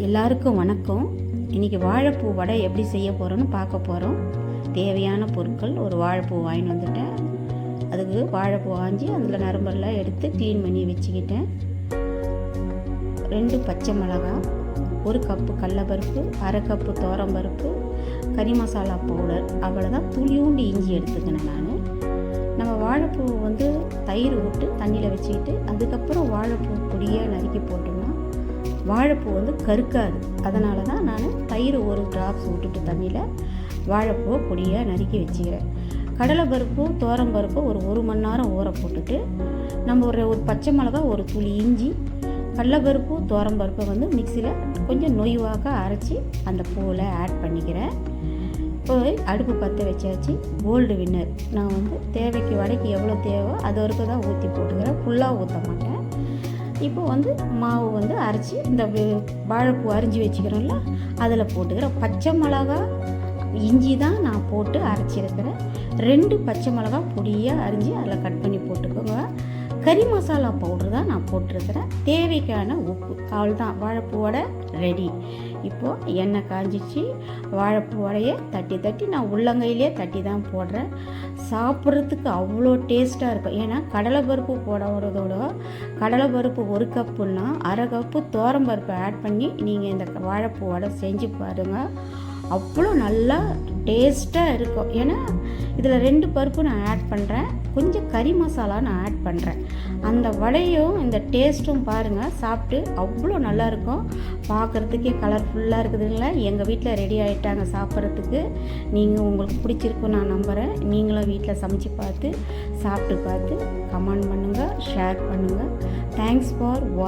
எல்லாருக்கும் வணக்கம். இன்றைக்கி வாழைப்பூ வடை எப்படி செய்ய போகிறோன்னு பார்க்க போகிறோம். தேவையான பொருட்கள்: ஒரு வாழைப்பூ வாங்கிட்டு வந்துட்டேன். அதுக்கு வாழைப்பூ ஆஞ்சி அதில் நரம்பெல்லாம் எடுத்து க்ளீன் பண்ணி வச்சுக்கிட்டேன். 2 பச்சை மிளகாய், 1 கப்பு கடலைப்பருப்பு, 1/2 கப்பு துவரம்பருப்பு, கறி மசாலா பவுடர், அவ்வளோதான். துளியூண்டு இஞ்சி எடுத்துக்கினேன் நான். நம்ம வாழைப்பூ தயிர் விட்டு தண்ணியில் வச்சுக்கிட்டு அதுக்கப்புறம் வாழைப்பூ பொடியாக நறுக்கி போட்டோம்னா வாழைப்பூ கருக்காது. அதனால தான் நான் தயிர் 1 ட்ராப்ஸ் விட்டுட்டு தண்ணியில் வாழைப்பூவை பொடியாக நறுக்கி வச்சுக்கிறேன். கடலைப்பருப்பு துவரம்பருப்பு ஒரு மணி நேரம் ஊற போட்டுட்டு நம்ம ஒரு பச்சை மிளகாய், 1 துளி இஞ்சி, கடலைப்பருப்பு துவரம்பருப்பை மிக்சியில் கொஞ்சம் நொய்வாக அரைச்சி அந்த பூவில் ஆட் பண்ணிக்கிறேன். இப்போ அடுப்பு பற்ற வச்சாச்சு. கோல்டு வின்னர் நான் தேவைக்கு வடைக்கு எவ்வளோ தேவை அது வரைக்கும் தான் ஊற்றி போட்டுக்கிறேன். ஃபுல்லாக ஊற்ற மாட்டேன். இப்போ மாவு அரைச்சி இந்த வாழைப்பூ அரிஞ்சு வச்சுக்கிறோம்ல அதில் போட்டுக்கிறேன். பச்சை மிளகா இஞ்சி தான் நான் போட்டு அரைச்சிருக்கிறேன். 2 பச்சை மிளகா பொடியாக அரிஞ்சு அதில் கட் பண்ணி போட்டுக்கோங்க. கறி மசாலா பவுட்ரு தான் நான் போட்டிருக்கிறேன். தேவைக்கான உப்பு. அவ்வளோதான், வாழைப்பூ வடை ரெடி. இப்போது எண்ணெய் காஞ்சிச்சு. வாழைப்பூ வடையை தட்டி நான் உள்ளங்கையிலே தட்டி தான் போடுறேன். சாப்பிட்றதுக்கு அவ்வளோ டேஸ்ட்டாக இருக்கும். ஏன்னா கடலைப்பருப்பு போடுறதோட கடலைப்பருப்பு 1 கப்புன்னா 1/2 கப்பு துவரம்பருப்பு ஆட் பண்ணி நீங்கள் இந்த வாழைப்பூ வடை செஞ்சு பாருங்கள். அவ்வளோ நல்லா டேஸ்ட்டாக இருக்கும். ஏன்னா இதில் 2 பருப்பு நான் ஆட் பண்ணுறேன், கொஞ்சம் கறி மசாலா நான் ஆட் பண்ணுறேன். அந்த வடையும் இந்த டேஸ்ட்டும் பாருங்கள், சாப்பிட்டு அவ்வளோ நல்லாயிருக்கும். பார்க்குறதுக்கே கலர்ஃபுல்லாக இருக்குதுங்களா. எங்கள் வீட்டில் ரெடி ஆகிட்டாங்க சாப்பிட்றதுக்கு. நீங்கள் உங்களுக்கு பிடிச்சிருக்கும் நான் நம்புகிறேன். நீங்களும் வீட்டில் சமைச்சு பார்த்து சாப்பிட்டு பார்த்து கமெண்ட் பண்ணுங்கள், ஷேர் பண்ணுங்கள். தேங்க்ஸ் ஃபார் வாட்சிங்.